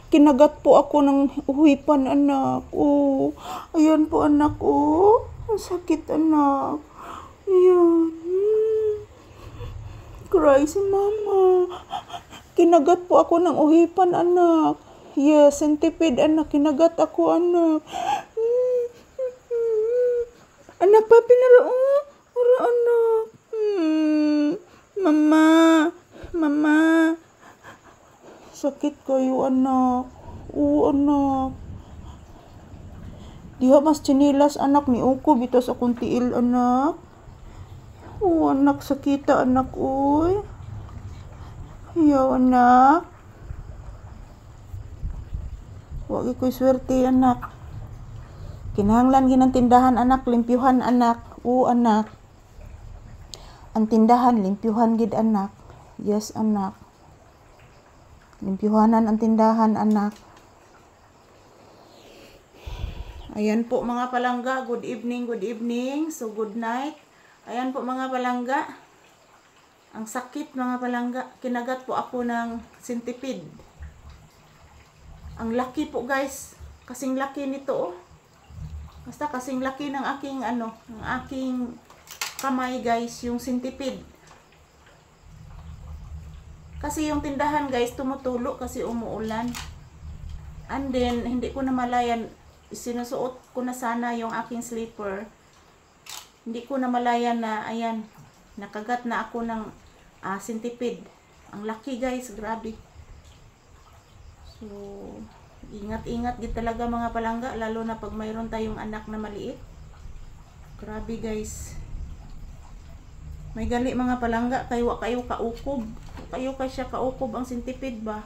Kinagat po ako ng uhipan, anak. Oh, ayan po, anak. Oh, ang sakit, anak. Ayan. Cry si mama. Kinagat po ako ng uhipan, anak. Yes, centipede, anak. Kinagat ako, anak. Anak, papi na roon. Ora, anak. Mama. Mama. Sakit kayo, anak. Oo, anak. Diha mas chinilas, anak, ni uko bitaw sa akong tiil, anak. Oo, anak, sakita, anak, uy. Ayaw, anak. Wagi ko'y swerte, anak. Kinahanglan ginang tindahan, anak, limpyuhan, anak. Oo, anak. Ang tindahan, limpyuhan gid, anak. Yes, anak. Limpyuhanan ang tindahan, anak. Ayan po mga palangga, good evening, good evening. So good night. Ayan po mga palangga. Ang sakit mga palangga. Kinagat po ako ng centipede. Ang laki po guys. Kasing laki nito oh. Basta kasing laki ng aking ng aking kamay guys, yung centipede. Kasi yung tindahan guys, tumutulo kasi umuulan. And then, hindi ko na malayan, sinusuot ko na sana yung aking slipper. Hindi ko na malayan na, ayan, nakagat na ako ng centipede. Ang laki guys, grabe. So, ingat-ingat din talaga mga palangga, lalo na pag mayroon tayong anak na maliit. Grabe guys. May gali mga palangga, kayo kaukob. Kayo siya kaukob ang centipede ba?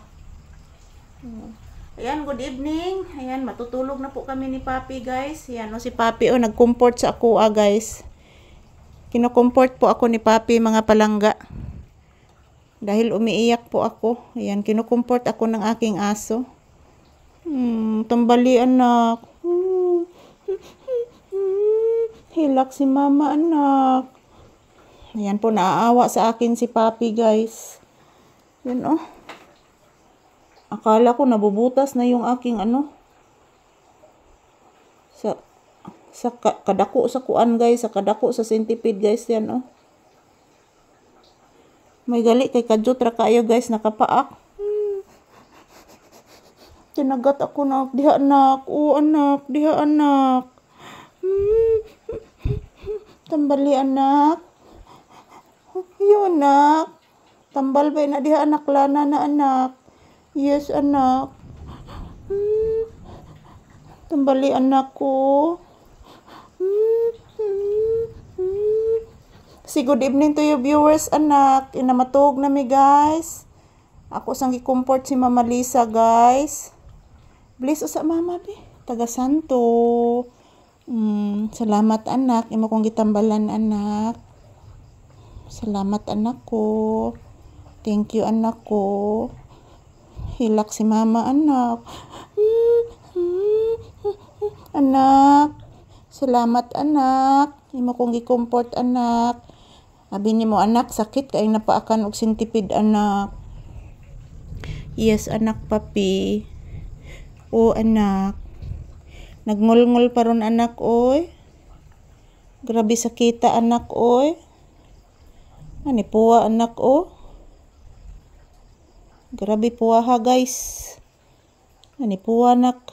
Ayan, good evening. Ayan, matutulog na po kami ni Papi guys. Ayan, si Papi nag-comfort sa ako guys. Kino-comfort po ako ni Papi mga palangga. Dahil umiiyak po ako. Ayan, kino-comfort ako ng aking aso. Tambali anak. Hilak si mama anak. Ayan po, naaawa sa akin si Papi guys. Yan oh. Akala ko nabubutas na yung aking sa kadako sa kuan guys, sa kadako sa centipede guys yan oh. May gali kay kadjot ra kayo guys, nakapaak. Tinagat ako na diha anak. Oo anak, diha anak. Tambali anak. Yun anak. Tambal ba na diha anak, lana na anak. Yes anak. Tambali anak ko. Si good evening to you viewers anak. Inamatog na mi guys. Ako sang gi-comfort si Mama Lisa guys. Bless sa mama be. Taga Santo. Salamat anak. Imo kong gitambalan anak. Salamat anak ko. Thank you anak ko. Hilak si mama anak. Anak. Salamat anak. Imo kong gi-comfort anak. Abi nimo anak, sakit kay napaakan og centipede anak. Yes anak papi. O anak. Nagngol-ngol pa ron anak oy. Grabe sakita anak oy. Ani puwa anak oh. Grabe puwa ha guys. Ani puwa anak.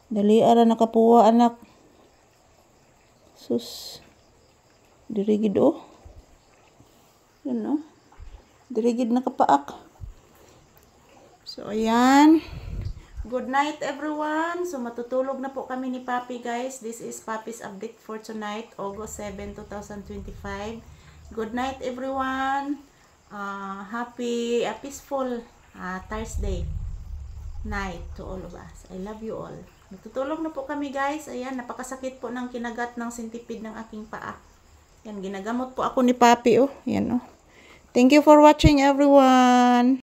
Dali ara nakapuwa anak. Sus. Dirigid oh. Yan oh. Dirigid nakapaak. So ayan. Good night everyone. So matutulog na po kami ni Papi guys. This is Papi's update for tonight, August 7, 2025. Good night everyone. Happy peaceful Thursday night to all of us. I love you all. Matutulog na po kami guys. Ayan, napakasakit po ng kinagat ng centipede ng aking paa. Yan, ginagamot po ako ni Papi oh. Yan oh. Thank you for watching everyone.